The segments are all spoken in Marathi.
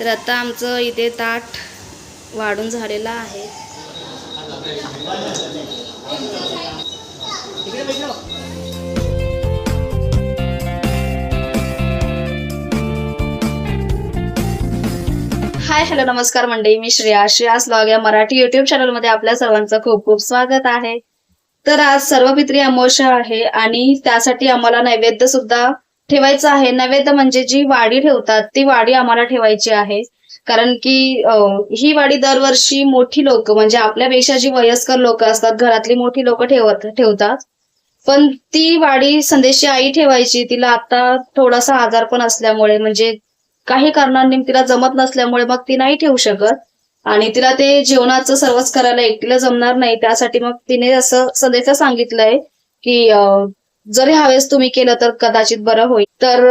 तर आता आमचं इथे ताट वाढून झालेलं आहे. हाय हॅलो नमस्कार मंडळी, मी श्रेयास व्लॉग या मराठी युट्यूब चॅनलमध्ये आपल्या सर्वांचं खूप खूप स्वागत आहे. तर आज सर्वपित्री अमावस्या आहे आणि त्यासाठी आम्हाला नैवेद्य सुद्धा ठेवायचा आहे. नैवेद्य म्हणजे जी वाडी ठेवतात ती वाडी आम्हाला ठेवायची आहे. कारण की ही वाडी दरवर्षी मोठी लोक म्हणजे आपल्यापेक्षा जी वयस्कर लोक असतात घरातली मोठी लोक ठेवतात. पण ती वाडी संदेशची आई ठेवायची. तिला आता थोडासा आजारपण असल्यामुळे म्हणजे काही कारणांनी तिला जमत नसल्यामुळे मग ती नाही ठेवू शकत आणि तिला ते जेवणाचं सर्वच करायला एकटीला जमणार नाही. त्यासाठी मग तिने असं संदेशला सांगितलंय की जरी ह्यावेळेस तुम्ही केलं तर कदाचित बरं होईल. तर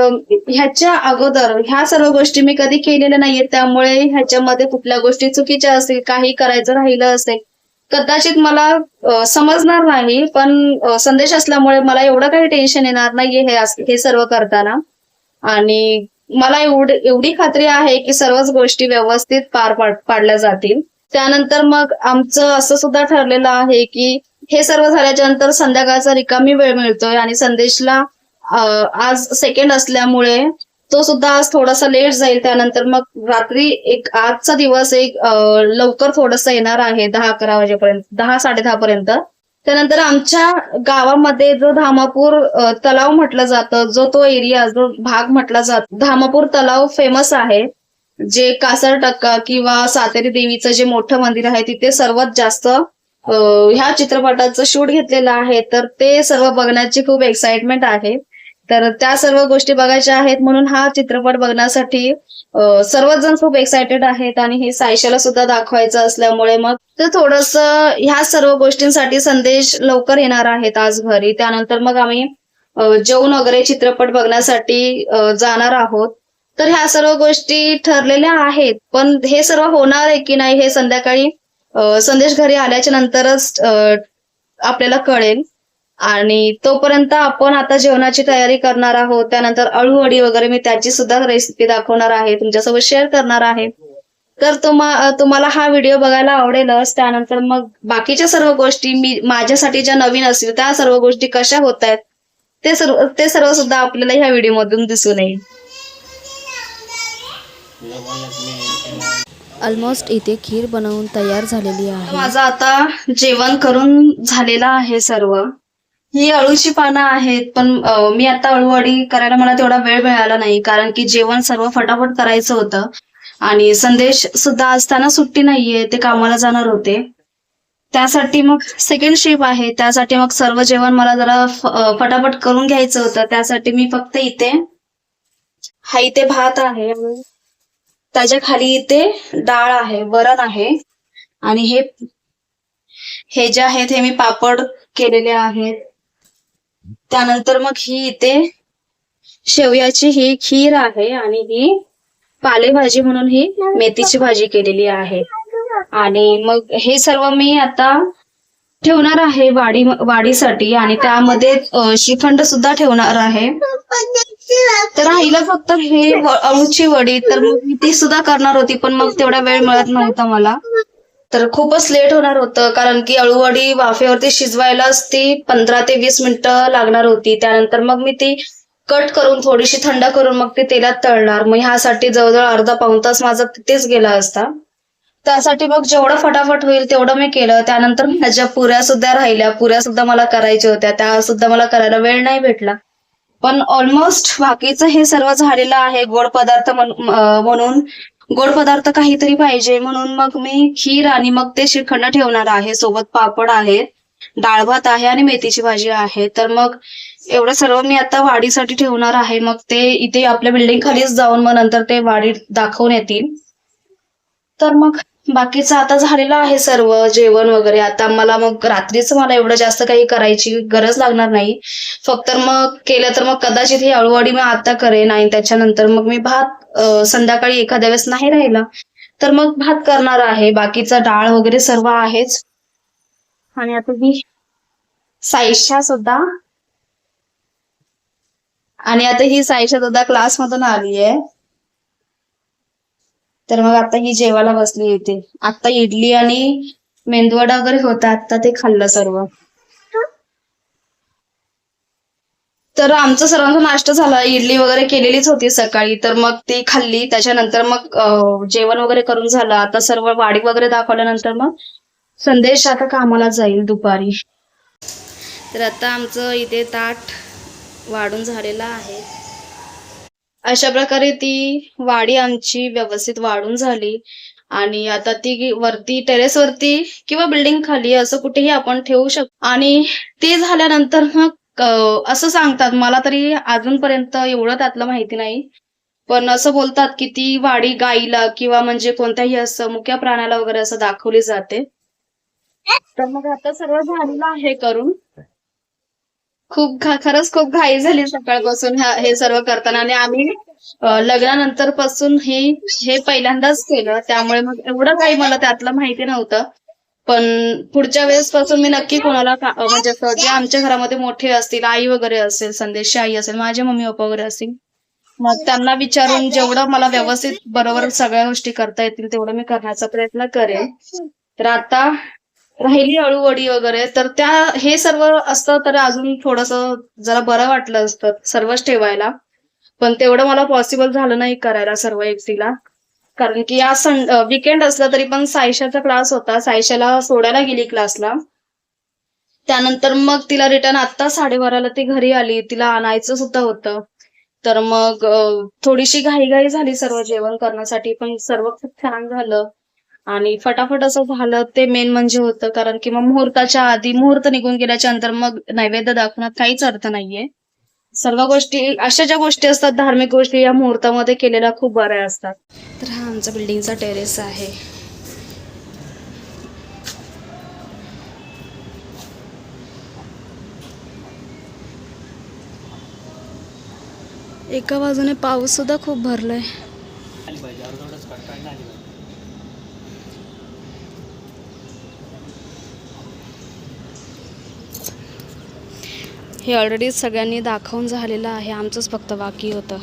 ह्याच्या अगोदर ह्या सर्व गोष्टी मी कधी केलेल्या नाहीये, त्यामुळे ह्याच्यामध्ये कुठल्या गोष्टी चुकीच्या असतील, काही करायचं राहिलं असेल कदाचित मला समजणार नाही. पण संदेश असल्यामुळे मला एवढं काही टेन्शन येणार नाहीये हे सर्व करताना. आणि मला एवढी खात्री आहे की सर्वच गोष्टी व्यवस्थित पाडल्या जातील. त्यानंतर मग आमचं असं सुद्धा ठरलेलं आहे की हे सर्व झाल्याच्या नंतर संध्याकाळचा रिकामी वेळ मिळतोय आणि संदेशला आज सेकंड असल्यामुळे तो सुद्धा आज थोडासा लेट जाईल. त्यानंतर मग रात्री आजचा दिवस लवकर थोडंसं येणार आहे 10-11 वाजेपर्यंत, 10-10:30 पर्यंत. त्यानंतर आमच्या गावामध्ये जो धामापूर तलाव म्हटलं जातं, तो एरिया जो भाग म्हटला जातो, धामापूर तलाव फेमस आहे. जे कासरटक्का किंवा सातेरी देवीचं जे मोठं मंदिर आहे तिथे सर्वात जास्त ह्या चित्रपटाचं शूट घेतलेलं आहे. तर ते सर्व बघण्याची खूप एक्साइटमेंट आहे. तर त्या सर्व गोष्टी बघायच्या आहेत म्हणून हा चित्रपट बघण्यासाठी सर्वच जण खूप एक्सायटेड आहेत आणि हे सायशाला सुद्धा दाखवायचं असल्यामुळे मग तर थोडंसं ह्या सर्व गोष्टींसाठी संदेश लवकर येणार आहेत आज घरी. त्यानंतर मग आम्ही जेवण वगैरे चित्रपट बघण्यासाठी जाणार आहोत. तर ह्या सर्व गोष्टी ठरलेल्या आहेत, पण हे सर्व होणार आहे की नाही हे संध्याकाळी संदेश घरी आल्याच्या नंतरच आपल्याला कळेल. आणि तोपर्यंत आपण आता जेवणाची तयारी करणार आहोत. त्यानंतर अळूवडी वगैरे मी त्याची सुद्धा रेसिपी दाखवणार आहे, तुमच्यासोबत शेअर करणार आहे. तर तुम्हाला हा व्हिडिओ बघायला आवडेलच. त्यानंतर मग बाकीच्या सर्व गोष्टी मी माझ्यासाठी ज्या नवीन असतील त्या सर्व गोष्टी कशा होत आहेत ते सर्व सुद्धा आपल्याला ह्या व्हिडिओ मधून दिसून येईल. ऑलमोस्ट इथे खीर बनवून तयार झालेली आहे. माझं आता जेवण करून झालेलं आहे सर्व. ही अळूची पानं आहेत, पण मी आता अळूवडी करायला मला तेवढा वेळ मिळाला नाही कारण की जेवण सर्व फटाफट करायचं होतं आणि संदेश सुद्धा असताना सुट्टी नाहीये, ते कामाला जाणार होते. त्यासाठी मग सेकंड शिफ्ट आहे, त्यासाठी मग सर्व जेवण मला जरा फटाफट करून घ्यायचं होतं. त्यासाठी मी फक्त इथे भात आहे, त्याच्या खाली इथे डाळ आहे, वरण आहे आणि हे जे आहेत हे मी पापड केलेले आहेत. त्यानंतर मग ही इथे शेवयाची ही खीर आहे आणि ही पालेभाजी म्हणून ही मेथीची भाजी केलेली आहे. आणि मग हे सर्व मी आता ठेवणार आहे वाढीसाठी आणि त्यामध्ये श्रीखंड सुद्धा ठेवणार आहे. तर राहिलं फक्त हे अळूची वडी, तर मग मी ती सुद्धा करणार होती पण मग तेवढा वेळ मिळत नव्हता मला. तर खूपच लेट होणार होतं कारण की अळूवडी वाफेवरती शिजवायलाच ती 15 ते 20 मिनिटं लागणार होती. त्यानंतर मग मी ती कट करून थोडीशी थंड करून मग ती तेलात तळणार. मग ह्यासाठी जवळजवळ अर्धा-पाऊण तास माझा तिथेच गेला असता. त्यासाठी मग जेवढं फटाफट होईल तेवढं मी केलं. त्यानंतर माझ्या पुऱ्या सुद्धा राहिल्या, पुऱ्या सुद्धा मला करायच्या होत्या, त्या सुद्धा मला करायला वेळ नाही भेटला. पण ऑलमोस्ट बाकीचं हे सर्व झालेलं आहे. गोड पदार्थ म्हणून गोड पदार्थ काहीतरी पाहिजे म्हणून मग मी खीर आणि मग ते श्रीखंड ठेवणार आहे. सोबत पापड आहेत, डाळ भात आहे आणि मेथीची भाजी आहे. तर मग एवढं सर्व मी आता वाढीसाठी ठेवणार आहे. मग ते इथे आपल्या बिल्डिंग खालीच जाऊन मग नंतर ते वाढी दाखवून येतील. तर मग बाकीचं आता झालेलं आहे सर्व जेवण वगैरे. आता मग रात्रीचं मला एवढं जास्त काही करायची गरज लागणार नाही. फक्त मग केलं तर मग कदाचित ही अळूवडी मी आता करेन आणि त्याच्यानंतर मग मी भात संध्याकाळी एखाद्या वेळेस नाही राहिला तर मग भात करणार आहे. बाकीचं डाळ वगैरे सर्व आहेच. आणि आता ही साईशा सुद्धा क्लासमधून आली आहे. तर मग आता ही जेवायला बसली इथे. आता इडली आणि मेंदूवडा वगैरे होता, आता ते खाल्लं सर्व. तर आमचा सर्वांचा नाश्ता झाला. इडली वगैरे केलेलीच होती सकाळी, तर मग ती खाल्ली. त्याच्यानंतर मग जेवण वगैरे करून झालं. आता सर्व वाडी वगैरे दाखवल्यानंतर मग संदेश आता कामाला जाईल दुपारी. तर आता आमचं इथे ताट वाढून झालेलं आहे. अशा प्रकारे ती वाडी आमची व्यवस्थित वाढून झाली आणि आता ती वरती टेरेसवरती किंवा बिल्डिंग खाली असं कुठेही आपण ठेवू शकतो. आणि ते झाल्यानंतर मग असं सांगतात, मला तरी अजूनपर्यंत एवढं त्यातलं माहिती नाही, पण असं बोलतात की ती वाडी गाईला किंवा म्हणजे कोणत्याही असं मुक्या प्राण्याला वगैरे असं दाखवली जाते. तर मग आता सर्व झालेलं आहे करून. खरंच खूप घाई झाली सकाळपासून हे सर्व करताना. आणि आम्ही लग्नानंतर पासून हे पहिल्यांदाच केलं, त्यामुळे मग एवढं काही मला त्यातलं माहिती नव्हतं. पण पुढच्या वेळेस पासून मी नक्की कोणाला म्हणजे असं जे आमच्या घरामध्ये मोठे असतील, आई वगैरे असेल, संदेशची आई असेल, माझे मम्मी पप्पा वगैरे असतील, मग त्यांना विचारून जेवढं मला व्यवस्थित बरोबर सगळ्या गोष्टी करता येतील तेवढं मी करण्याचा प्रयत्न करेन. तर आता राहिली अळूवडी वगैरे, तर हे सर्व असतं तर अजून थोडंसं जरा बरं वाटलं असतं सर्वच ठेवायला. पण तेवढं मला पॉसिबल झालं नाही करायला सर्व एकटीला. कारण की आज वीकेंड असला तरी पण सायशाचा क्लास होता. सायशाला सोडायला गेली क्लासला. त्यानंतर मग तिला रिटर्न आता 12:30ला ती घरी आली. तिला आणायचं सुद्धा होतं. तर मग थोडीशी घाईघाई झाली सर्व जेवण करण्यासाठी, पण सर्व खूप छान झालं. आणि फटाफट असं झालं ते मेन म्हणजे होतं, कारण की मग मुहूर्ताच्या आधी मुहूर्त निघून गेल्याच्या नंतर मग नैवेद्य दाखवण्यात काहीच अर्थ नाहीये. सर्व गोष्टी अशा ज्या गोष्टी असतात धार्मिक गोष्टी या मुहूर्तामध्ये केलेल्या खूप बऱ्या असतात. तर हा आमचा बिल्डिंगचा टेरेस आहे. एका बाजूने पाऊस सुद्धा खूप भरलाय. हे ऑलरेडी सगळ्यांनी दाखवून झालेलं आहे, आमचंच फक्त बाकी होतं.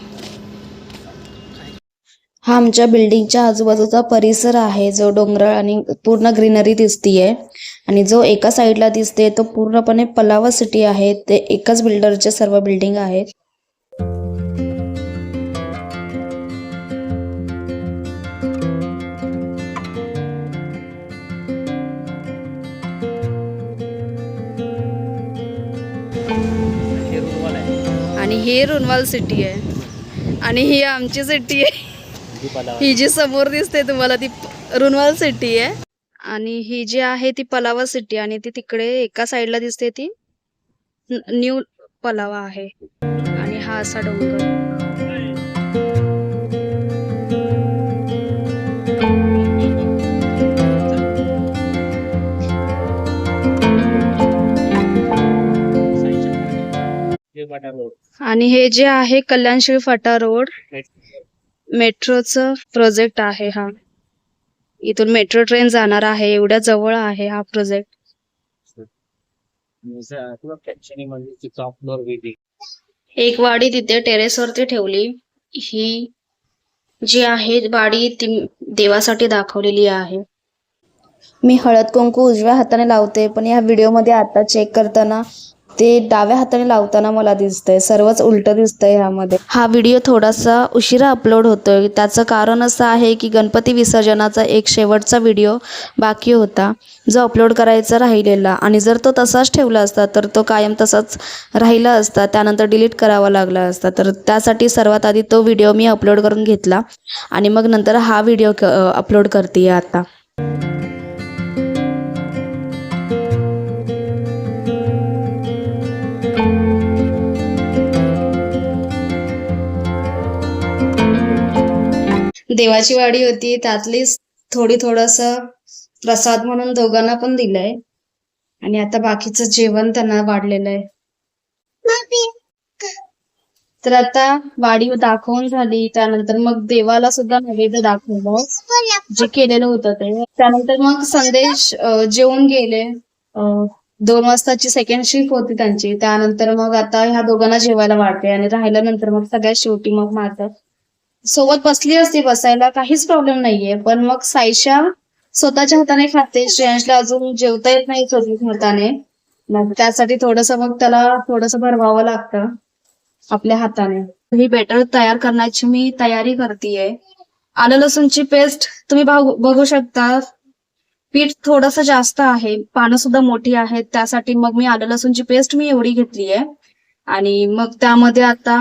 हा आमच्या बिल्डिंगच्या आजूबाजूचा परिसर आहे, जो डोंगराळ आणि पूर्ण ग्रीनरी दिसतीये. आणि जो एका साईडला दिसते तो पूर्णपणे पलावा सिटी आहे. ते एकाच बिल्डरचे सर्व बिल्डिंग आहेत. आणि ही रुनवाल सिटी आहे आणि ही आमची सिटी आहे. ही जी समोर दिसते तुम्हाला ती रुनवाल सिटी आहे आणि ही जी आहे ती पलावा सिटी आणि ती तिकडे एका साईडला दिसते ती न्यू पलावा आहे. आणि हा असा डोंगर. आणि हे जे आहे कल्याणश्री फाटा रोड, मेट्रोचं प्रोजेक्ट आहे हा. इथून मेट्रो ट्रेन जाणार आहे, एवढ्या जवळ आहे हा प्रोजेक्ट. एक वाडी तिथे टेरेसवरती ठेवली. ही जी आहे वाडी ती देवासाठी दाखवलेली आहे. मी हळद कुंकू उजव्या हाताने लावते, पण या व्हिडिओमध्ये आता चेक करताना ते डाव्या हाताने लावताना मला दिसतंय. सर्वच उलट दिसतंय ह्यामध्ये. हा व्हिडिओ थोडासा उशिरा अपलोड होतोय. त्याचं कारण असं आहे की गणपती विसर्जनाचा एक शेवटचा व्हिडिओ बाकी होता, जो अपलोड करायचा राहिलेला. आणि जर तो तसाच ठेवला असता तर तो कायम तसाच राहिला असता, त्यानंतर डिलीट करावा लागला असता. तर त्यासाठी सर्वात आधी तो व्हिडिओ मी अपलोड करून घेतला आणि मग नंतर हा व्हिडिओ अपलोड करते आता. देवाची वाडी होती, त्यातलीच थोडंसं प्रसाद म्हणून दोघांना पण दिलंय. आणि आता बाकीचं जेवण त्यांना वाढलेलं आहे. तर आता वाडी दाखवून झाली, त्यानंतर मग देवाला सुद्धा नैवेद्य दाखवलं जे केलेलं होतं ते. त्यानंतर मग संदेश जेवून गेले. 2 वाजताची सेकंड शिफ्ट होती त्यांची. त्यानंतर मग आता ह्या दोघांना जेवायला वाढते आणि राहिल्यानंतर मग सगळ्यात शेवटी मग माझं सोबत बसली असती बसायला, काहीच प्रॉब्लेम नाहीये. पण मग साईशा स्वतःच्या हाताने खाते. श्रेयांशला अजून जेवता येत नाही स्वतःच्या हाताने. मग त्यासाठी मग त्याला थोडंसं भरवावं लागतं आपल्या हाताने. ही बॅटर तयार करण्याची मी तयारी करतेय. आलं लसूणची पेस्ट तुम्ही बघू शकता. पीठ थोडंसं जास्त आहे, पानं सुद्धा मोठी आहेत, त्यासाठी मग मी आलं लसूणची पेस्ट एवढी घेतली आहे. आणि मग त्यामध्ये आता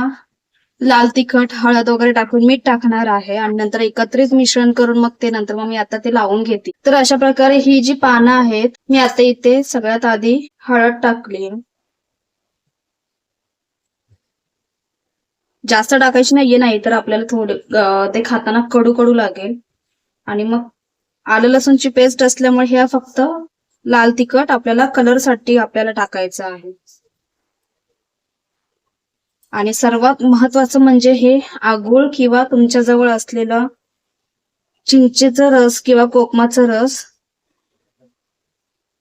लाल तिखट, हळद वगैरे टाकून मीठ टाकणार आहे आणि नंतर एकत्रित मिश्रण करून मग मी आता ते लावून घेते. तर अशा प्रकारे ही जी पानं आहेत, मी आता इथे सगळ्यात आधी हळद टाकली. जास्त टाकायची नाहीये, नाही तर आपल्याला थोडं ते खाताना कडू कडू लागेल. आणि मग आलं लसूणची पेस्ट असल्यामुळे ह्या फक्त लाल तिखट आपल्याला कलरसाठी आपल्याला टाकायचं आहे. आणि सर्वात महत्वाचं म्हणजे हे आगूळ किंवा तुमच्याजवळ असलेलं चिंचेचा रस किंवा कोकमाचा रस,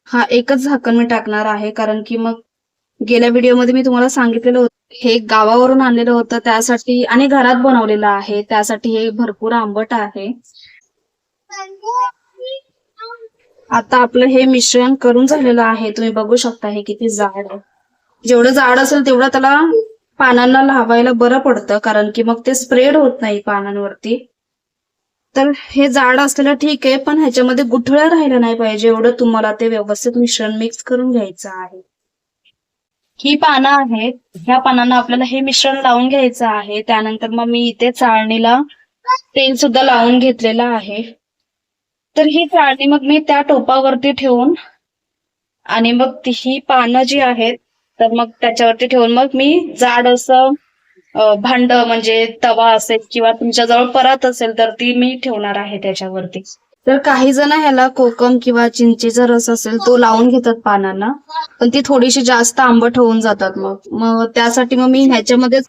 हा एकच झाकण मी टाकणार आहे. कारण की मग गेल्या व्हिडिओमध्ये मी तुम्हाला सांगितलेलं होतं, हे गावावरून आणलेलं होतं त्यासाठी आणि घरात बनवलेलं आहे, त्यासाठी हे भरपूर आंबट आहे. आता आपलं हे मिश्रण करून झालेलं आहे. तुम्ही बघू शकता हे किती जाड आहे. जेवढं जाड असेल तेवढं त्याला पानांना लावायला बरं पडतं, कारण की मग ते स्प्रेड होत नाही पानांवरती. तर हे जाड असलेलं ठीक आहे, पण ह्याच्यामध्ये गुठळ्या राहिल्या नाही पाहिजे एवढं तुम्हाला ते व्यवस्थित मिश्रण मिक्स करून घ्यायचं आहे. ही पानं आहेत, ह्या पानांना आपल्याला हे मिश्रण लावून घ्यायचं आहे. त्यानंतर मग मी इथे चाळणीला तेल सुद्धा लावून घेतलेलं आहे. तर ही चाळणी मग मी त्या टोपावरती ठेवून आणि मग ही पानं जी आहेत तर मग त्याच्यावरती ठेवून मग मी जाड असं भांड म्हणजे तवा असेल किंवा तुमच्याजवळ परात असेल तर ती मी ठेवणार आहे त्याच्यावरती. तर काही जण ह्याला कोकम किंवा चिंचेचा रस असेल तो लावून घेतात पानांना, पण ती थोडीशी जास्त आंबट होऊन जातात. मग त्यासाठी मग मी ह्याच्यामध्ये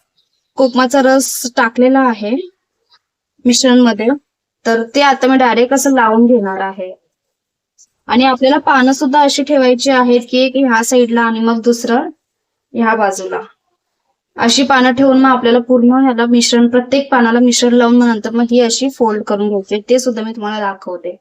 कोकमाचा रस टाकलेला आहे मिश्रणमध्ये. तर ते आता मी डायरेक्ट असं लावून घेणार आहे. आणि आपल्याला पानं सुद्धा अशी ठेवायची आहेत की एक ह्या साईडला आणि मग दुसरं ह्या बाजूला, अशी पानं ठेवून मग आपल्याला पूर्ण ह्याला मिश्रण, प्रत्येक पानाला मिश्रण लावून मग नंतर मग ही अशी फोल्ड करून घ्यायची. ते सुद्धा मी तुम्हाला दाखवते.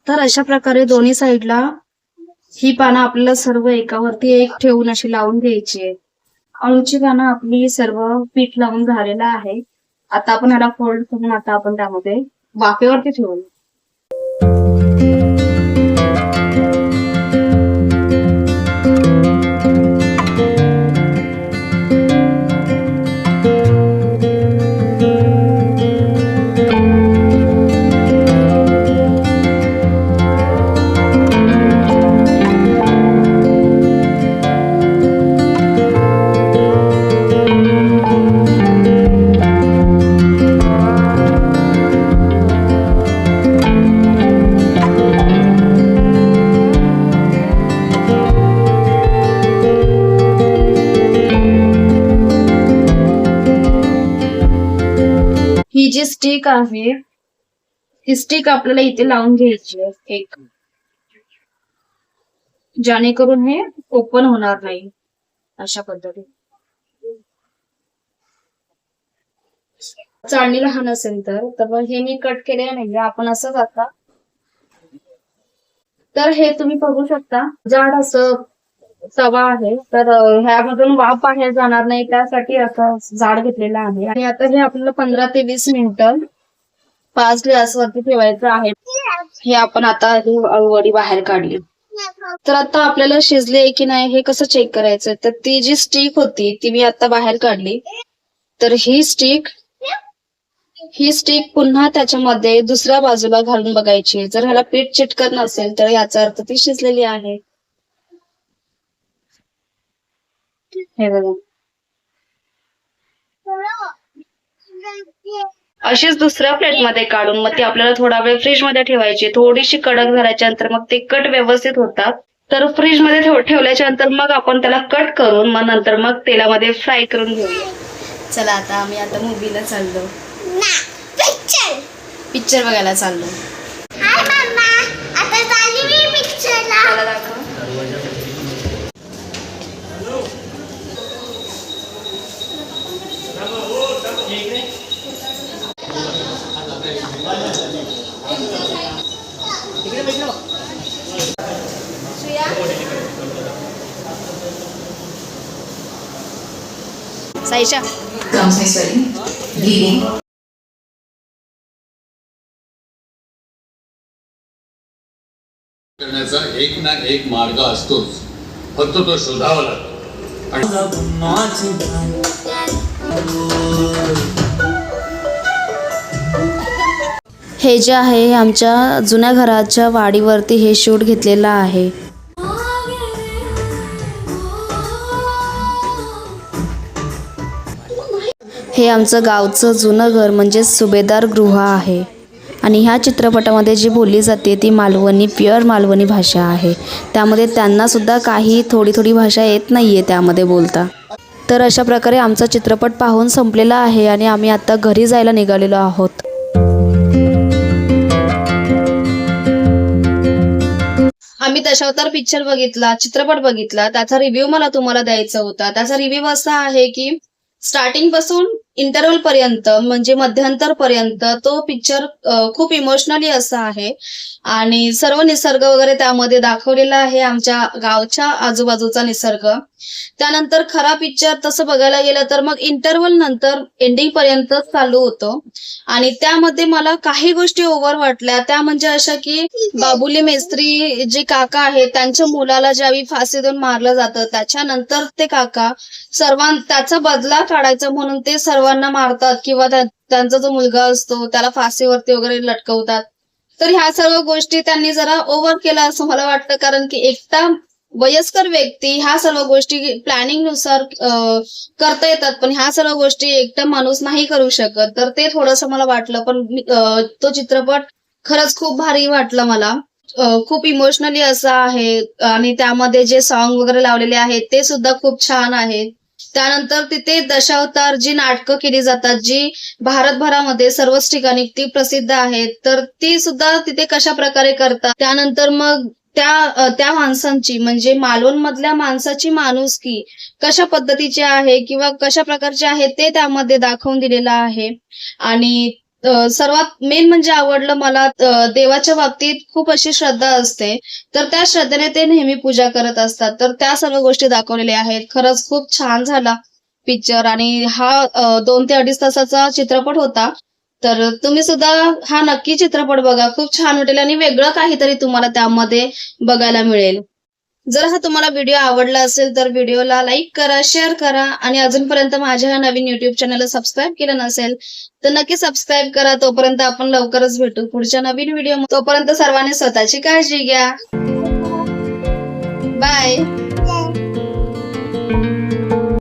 तर अशा प्रकारे दोन्ही साईडला ही पानं आपल्याला सर्व एकावरती एक ठेवून अशी लावून घ्यायची आहे. अळूची पानं आपली सर्व पीठ लावून झालेलं आहे. आता आपण ह्याला फोल्ड करून आता आपण त्यामध्ये वाफेवरती ठेवू. ही जी स्टिक आहे ही स्टिक आपल्याला इथे लावून घ्यायची आहे एक, जेणेकरून हे ओपन होणार नाही. अशा पद्धतीने चाळणी लहान असेल तर हे मी कट केले नाही, आपण असंच आता. तर हे तुम्ही बघू शकता जाड असं तवा आहे, तर ह्यामधून वाफ बाहेर जाणार नाही त्यासाठी असं जाड घेतलेलं आहे. आणि आता हे आपल्याला 15 ते 20 मिनिटं 5 गॅसवरती ठेवायचं आहे. हे आपण आता ही वडी बाहेर काढली. तर आता आपल्याला शिजले की नाही हे कसं चेक करायचं, तर ती जी स्टिक होती ती मी आता बाहेर काढली. तर ही स्टिक पुन्हा त्याच्यामध्ये दुसऱ्या बाजूला घालून बघायची. जर ह्याला पीठ चिटकत नसेल तर याचा अर्थ ती शिजलेली आहे. हे बघा, अशीच दुसऱ्या प्लेटमध्ये काढून मग ती आपल्याला थोडा वेळ फ्रीज मध्ये ठेवायची. थोडीशी कडक झाल्याच्या नंतर मग ते कट व्यवस्थित होतात. तर फ्रीज मध्ये ठेवल्याच्या नंतर मग आपण त्याला कट करून मग नंतर मग तेलामध्ये फ्राय करून घेऊया. चला आम्ही आता मूवीला चाललो, पिक्चर बघायला चाललो. त्याला दाखव. साईशा करण्याचा एक ना एक मार्ग असतोच, फक्त तो शोधावा लागतो. हे जे आहे हे आमच्या जुन्या घराच्या वाडीवरती हे शूट घेतलेलं आहे. हे आमचं गावचं जुनं घर म्हणजे सुभेदार गृह आहे. आणि ह्या चित्रपटामध्ये जी बोलली जाते ती मालवणी, प्युअर मालवणी भाषा आहे. त्यामध्ये त्यांनासुद्धा काही थोडी भाषा येत नाही आहे त्यामध्ये बोलता. तर अशा प्रकारे आमचा चित्रपट पाहून संपलेला आहे आणि आम्ही आता घरी जायला निघालेलो आहोत. आम्ही दशावतार पिक्चर बघितला, चित्रपट बघितला. त्याचा रिव्ह्यू मला तुम्हाला द्यायचा होता. त्याचा रिव्ह्यू असा आहे की स्टार्टिंग पासून इंटरव्हल पर्यंत म्हणजे मध्यांतर पर्यंत तो पिक्चर खूप इमोशनली असा आहे आणि सर्व निसर्ग वगैरे त्यामध्ये दाखवलेला आहे, आमच्या गावच्या आजूबाजूचा निसर्ग. त्यानंतर खरा पिक्चर तसं बघायला गेलं तर मग इंटरव्हल नंतर एंडिंग पर्यंत चालू होतो आणि त्यामध्ये मला काही गोष्टी ओव्हर वाटल्या. त्या म्हणजे अशा की बाबुली मेस्त्री जे काका आहेत त्यांच्या मुलाला ज्यावेळी फाशी देऊन मारलं जातं त्याच्यानंतर ते काका त्याचा बदला काढायचा म्हणून ते सर्वांना मारतात किंवा त्यांचा जो मुलगा असतो त्याला फाशीवरती वगैरे लटकवतात. तर ह्या सर्व गोष्टी त्यांनी जरा ओव्हर केला असं मला वाटतं, कारण की एकटा वयस्कर व्यक्ती ह्या सर्व गोष्टी प्लॅनिंग नुसार करता येतात, पण ह्या सर्व गोष्टी एकटा माणूस नाही करू शकत. तर ते थोडंसं मला वाटलं, पण तो चित्रपट खरंच खूप भारी वाटला मला. खूप इमोशनली असं आहे आणि त्यामध्ये जे सॉन्ग वगैरे लावलेले आहेत ते सुद्धा खूप छान आहेत. त्यानंतर तिथे दशावतार जी नाटकं केली जातात जी भारतभरामध्ये सर्वच ठिकाणी ती प्रसिद्ध आहेत, तर ती सुद्धा तिथे कशा प्रकारे करतात. त्यानंतर मग त्या माणसांची म्हणजे मालवण मधल्या माणसाची माणुसकी कशा पद्धतीची आहे किंवा कशा प्रकारची आहे ते त्यामध्ये दाखवून दिलेलं आहे. आणि सर्वात मेन म्हणजे आवडलं मला, देवाच्या बाबतीत खूप अशी श्रद्धा असते, तर त्या श्रद्धेने ते नेहमी पूजा करत असतात. तर त्या सर्व गोष्टी दाखवलेल्या आहेत. खरंच खूप छान झाला पिक्चर आणि हा 2 ते 2.5 तासाचा चित्रपट होता. तर तुम्ही सुद्धा हा नक्की चित्रपट बघा, खूप छान वाटेल आणि वेगळं काहीतरी तुम्हाला त्यामध्ये बघायला मिळेल. जर हा तुम्हाला व्हिडिओ आवडला असेल तर व्हिडिओला लाईक करा, शेअर करा आणि अजूनपर्यंत माझ्या ह्या नवीन युट्यूब चॅनलला सबस्क्राईब केलं नसेल तर नक्की सबस्क्राईब करा. तोपर्यंत आपण लवकरच भेटू पुढच्या नवीन व्हिडिओ. तोपर्यंत सर्वांनी स्वतःची काळजी घ्या. बाय.